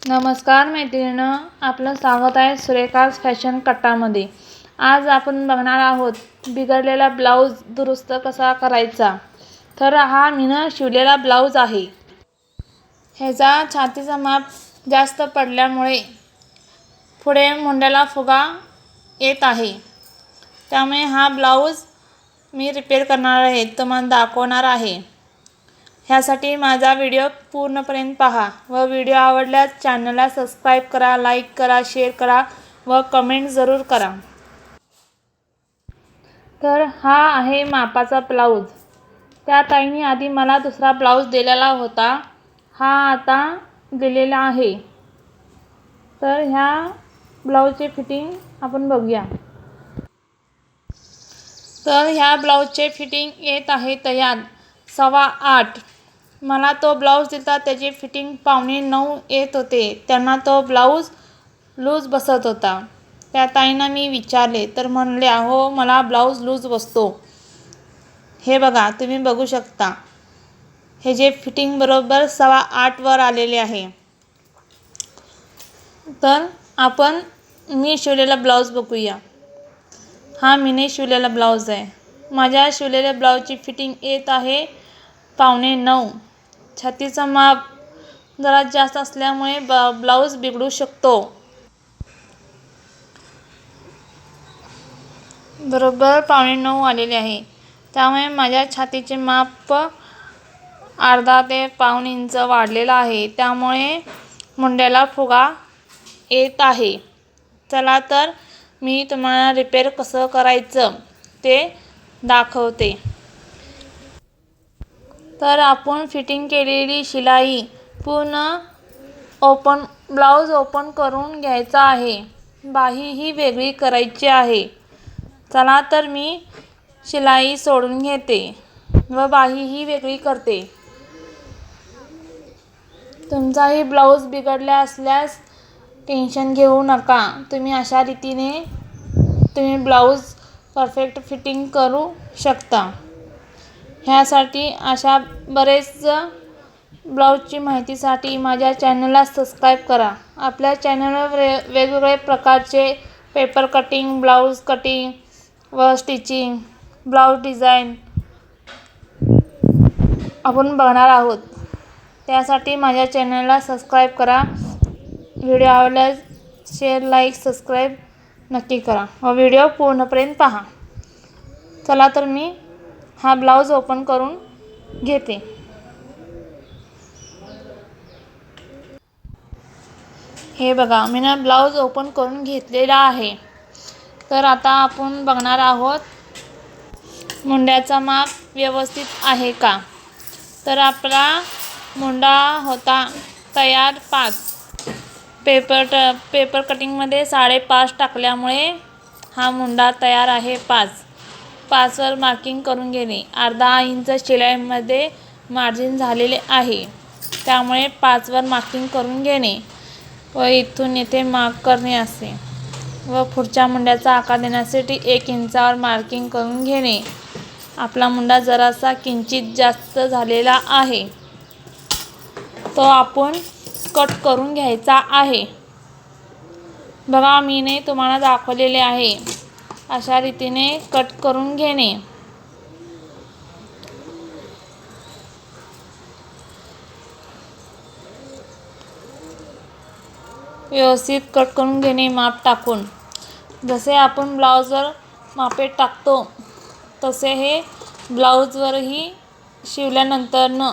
नमस्कार मैत्रिणींनो, आपलं स्वागत आहे सुरेखाज फॅशन कट्टामध्ये। आज आपण बघणार आहोत बिघडलेला ब्लाऊज दुरुस्त कसा करायचा। तर हा मीनं शिवलेला ब्लाऊज आहे। ह्याचा छातीचा माप जास्त पडल्यामुळे पुढे मुंड्याला फुगा येत आहे, त्यामुळे हा ब्लाऊज मी रिपेअर करणार आहे, तुम्हाला दाखवणार आहे। ह्यासाठी माझा व्हिडिओ पूर्णपर्यंत पहा व व्हिडिओ आवडल्यास चॅनलला सबस्क्राइब करा, लाईक करा, शेअर करा व कमेंट जरूर करा। तर हा आहे मापाचा ब्लाऊज। त्या ताईंनी आधी मला दुसरा ब्लाऊज दिलेला होता, हा आता दिलेला आहे। तर ह्या ब्लाऊजची फिटिंग आपण बघूया। तर ह्या ब्लाऊजचे फिटिंग येत आहे तयार 8.25। मला तो ब्लाऊज दिलता त्याची फिटिंग 9.25 येत होते। त्यांना तो ब्लाऊज लूज बसत होता। त्या ताईंना मी विचारले तर म्हणले, अहो मला ब्लाऊज लूज बसतो। हे बघा, तुम्ही बघू शकता, हे जे फिटिंग बरोबर 8.25 वर आलेले आहे। तर आपण मी शिवलेला ब्लाऊज बघूया। हा मीने शिवलेला ब्लाऊज आहे। माझ्या शिवलेल्या ब्लाऊजची फिटिंग येत आहे 9.25। छातीचा माप जरा जास्त असल्यामुळे ब्लाऊज बिघडू शकतो। बरोबर 9.25 आलेले आहे, त्यामुळे माझ्या छातीचे माप अर्धा ते पाऊण इंच वाढलेला आहे, त्यामुळे मुंड्याला फुगा येत आहे। चला तर मी तुम्हाला रिपेअर कसं करायचं ते दाखवते। तर आपण फिटिंग केलेली शिलाई पूर्ण ब्लाऊज ओपन करून घ्यायचा आहे। बाही ही वेगळी करायची आहे। चला तर मी शिलाई सोडून घेते व बाही ही वेगळी करते। तुमचाही ब्लाऊज बिघडला असल्यास टेन्शन घेऊ नका, तुम्ही अशा रीतीने तुम्ही ब्लाऊज परफेक्ट फिटिंग करू शकता। ह्यासाठी अशा बरेच ब्लाऊजची माहितीसाठी माझ्या चॅनलला सबस्क्राइब करा। आपल्या चॅनलवर वेगवेगळे प्रकारचे पेपर कटिंग, ब्लाऊज कटिंग व स्टिचिंग, ब्लाऊज डिझाईन आपण बघणार आहोत। त्यासाठी माझ्या चॅनलला सबस्क्राइब करा। व्हिडिओ आवडल्यास शेअर, लाईक, सबस्क्राइब नक्की करा व व्हिडिओ पूर्णपर्यंत पहा। चला तर मी हा ब्लाऊज ओपन करून घेते। हे बघा, मी ब्लाऊज ओपन करून घेतलेला आहे। तर आता आपण बघणार आहोत मुंड्याचा माप व्यवस्थित आहे का। तर आपला मुंडा होता तयार 5। पेपर कटिंगमध्ये 5.5 टाकल्यामुळे हा मुंडा तयार आहे 5 वर मार्किंग करून घेणे। अर्धा इंच शिलाईमध्ये मार्जिन झालेले आहे, त्यामुळे 5 वर मार्किंग करून घेणे व इथून येथे मार्क करणे असे व पुढच्या मुंड्याचा आकार देण्यासाठी 1 इंचावर मार्किंग करून घेणे। आपला मुंडा जरासा किंचित जास्त झालेला आहे, तो आपण कट करून घ्यायचा आहे। बघा, मीने तुम्हाला दाखवलेले आहे, अशा रीतीने कट करून घेणे। व्यवस्थित कट करून घेणे माप टाकून। जसे आपण ब्लाऊजवर मापे टाकतो तसे हे ब्लाऊजवरही शिवल्यानंतर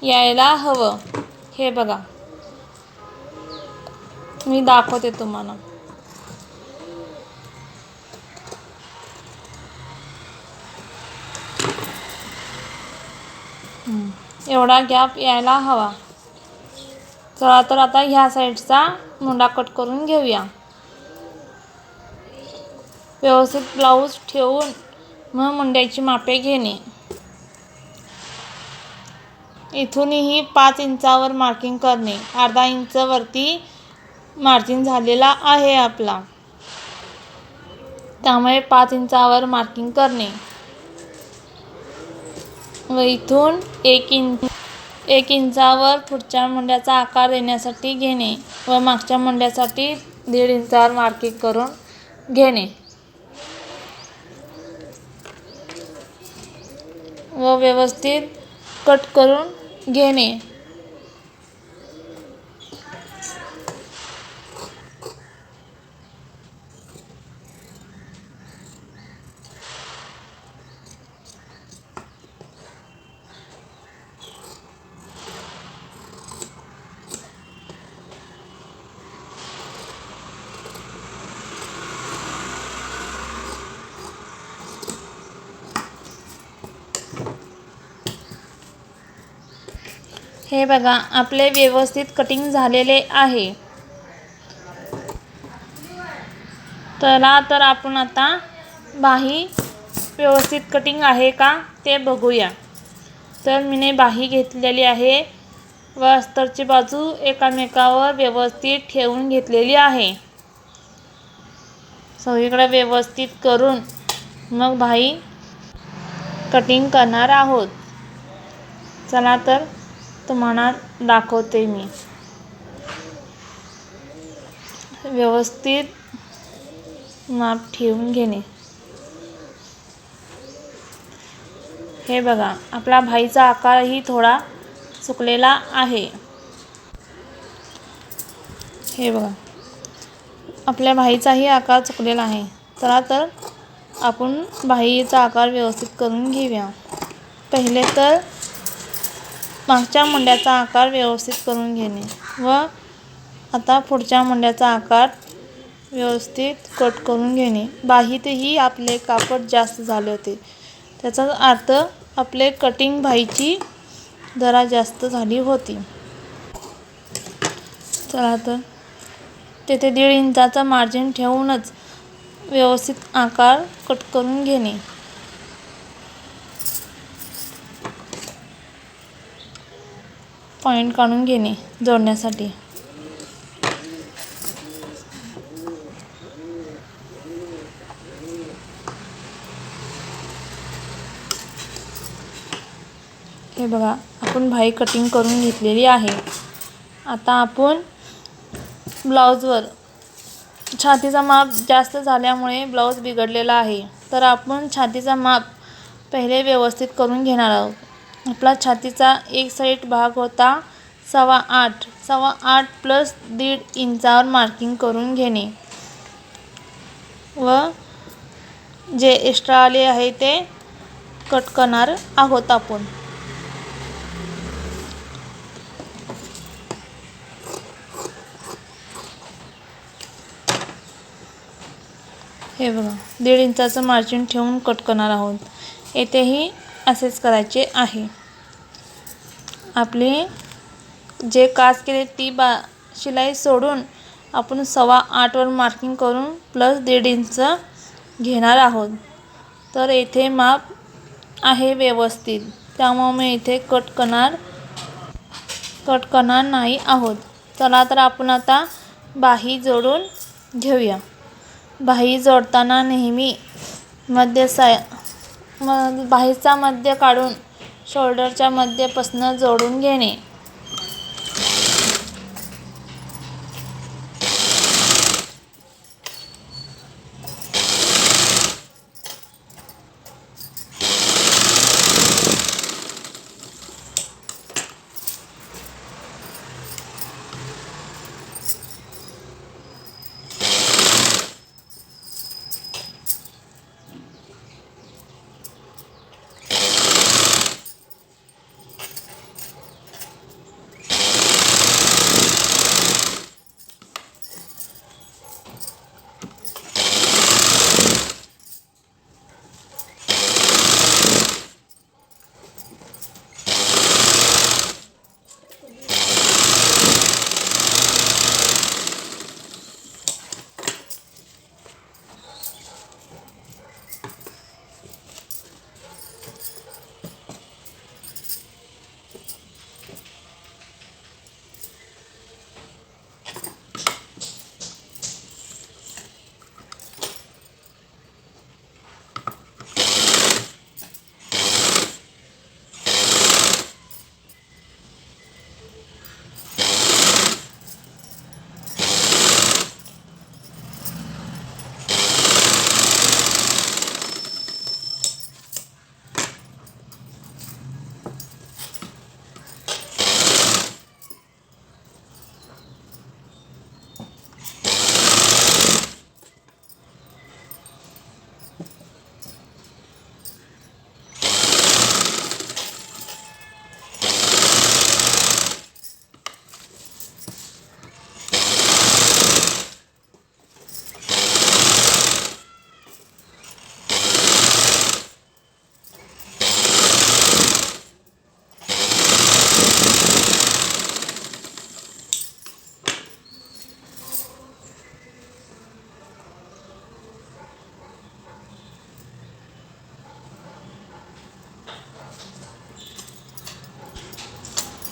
यायला हवं। हे बघा, मी दाखवते तुम्हाला। एवढा गॅप यायला हवा। चला तर आता ह्या साईडचा मुंडा कट करून घेऊया। व्यवस्थित ब्लाऊज ठेवून मग मुंड्याची मापे घेणे। इथूनही 5 इंचावर मार्किंग करणे। अर्धा इंच वरती मार्जिन झालेला आहे आपला, त्यामुळे 5 इंचावर मार्किंग करणे व इथून 1 1 इंचावर पुढच्या मुंड्याचा आकार देण्यासाठी घेणे व मागच्या मुंड्यासाठी 1.5 इंचावर मार्किंग करून घेणे व व्यवस्थित कट करून घेणे. हे बघा, आपले व्यवस्थित कटिंग झालेले आहे. तर आपण आता बाही व्यवस्थित कटिंग आहे का ते बघूया. तर मीने बाही घेतलेली आहे व अस्तरची बाजू एकामेकावर व्यवस्थित ठेवून घेतलेली आहे. सगळीकडे व्यवस्थित करून मग बाही कटिंग करणार आहोत. चला तर तुम्हाला दाखवते मी. व्यवस्थित माप ठेवून घेणे. हे बघा, आपला बाहीचा आकारही थोडा चुकलेला आहे. हे बघा, आपल्या बाहीचाही आकार चुकलेला आहे. चला तर आपण बाहीचा आकार व्यवस्थित करून घेऊया. पहिले तर मागच्या मुंड्याचा आकार व्यवस्थित करून घेणे व आता पुढच्या मुंड्याचा आकार व्यवस्थित कट करून घेणे. बाहीतही आपले कापड जास्त झाले होते, त्याचा अर्थ आपले कटिंग बाहीची जरा जास्त झाली होती. चला तर तेथे 1.5 इंचाचा मार्जिन ठेवूनच व्यवस्थित आकार कट करून घेणे. पॉइंट काढून घेणे जोडण्यासाठी. हे बघा, आपण बाही कटिंग करून घेतलेली आहे. आता आपण ब्लाऊजवर छातीचा माप जास्त झाल्यामुळे ब्लाऊज बिघडलेला आहे. तर आपण छातीचा माप पहिले व्यवस्थित करून घेणार आहोत. आपला छातीचा एक साईड भाग होता 8.25. 8.25 प्लस 1.5 इंचावर मार्किंग करून घेणे व जे एक्स्ट्रा आले आहे ते कट करणार आहोत आपण. हे बघा, 1.5 इंचाचं मार्जिन ठेवून कट करणार आहोत. येथेही असेच करायचे आहे. आपले जे काच केले ती शिलाई सोडून आपण 8.25 वर मार्किंग करून प्लस 1.5 इंच घेणार आहोत. तर येथे माप आहे व्यवस्थित, त्यामुळे मी इथे कट करणार नाही आहोत. चला तर आपण आता बाही जोडून घेऊया. बाही जोडताना नेहमी बाहीचा मध्य काढून शोल्डरच्या मध्यपासून जोडून घेणे.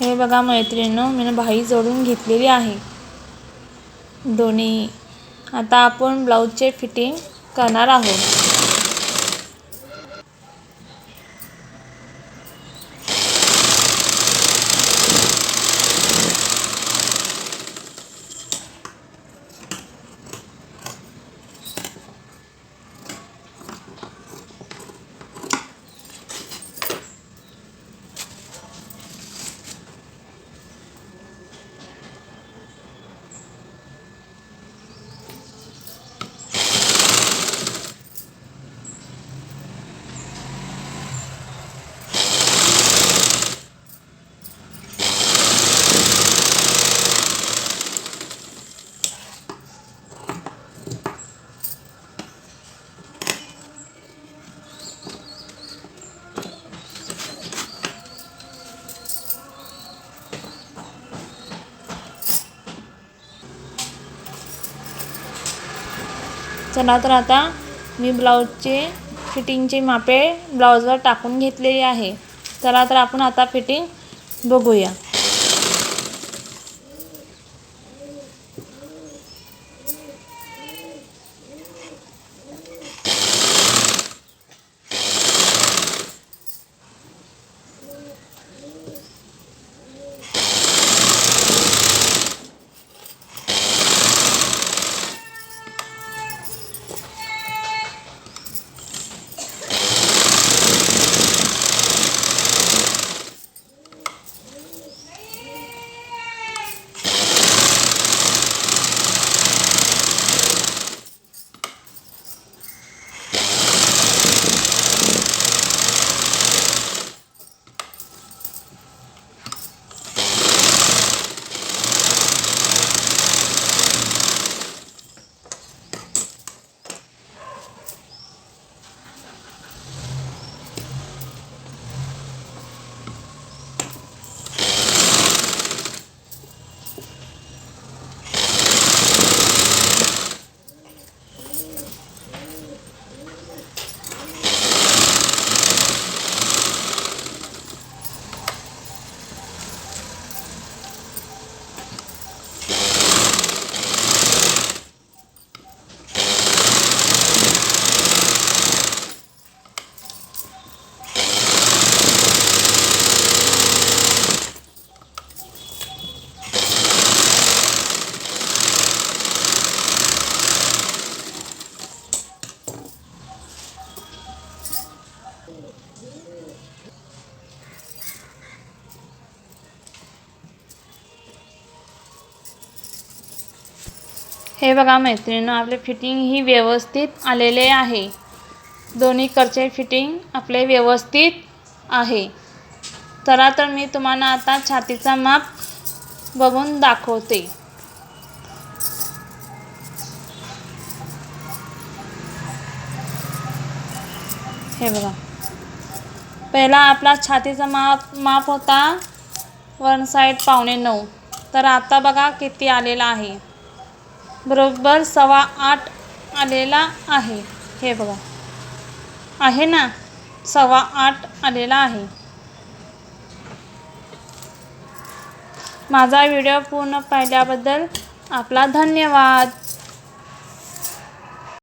हे बघा मैत्रिणींनो, मी बाही जोडून घेतलेली आहे दोन्ही. आता आपण ब्लाऊजचे फिटिंग करणार आहोत. चला तर आता मी ब्लाऊजचे फिटिंगची मापे ब्लाऊजवर टाकून घेतलेली आहे. चला तर आपण आता फिटिंग बघूया. हे बघा मैत्रिणींनो, आपले फिटिंग ही व्यवस्थित आलेले आहे. दोन्ही कडचे फिटिंग आपले व्यवस्थित आहे. चला तर मी तुम्हाला आता छातीचा माप बघून दाखवते. हे बघा, पहिला आपला छातीचा माप होता वन साईड 9.25. तर आता बघा किती आलेला आहे, बरोबर 8.25 आलेला आहे. हे बघा, आहे ना, 8.25 आलेला आहे. माझा व्हिडिओ पूर्ण पाहिल्याबद्दल आपला धन्यवाद.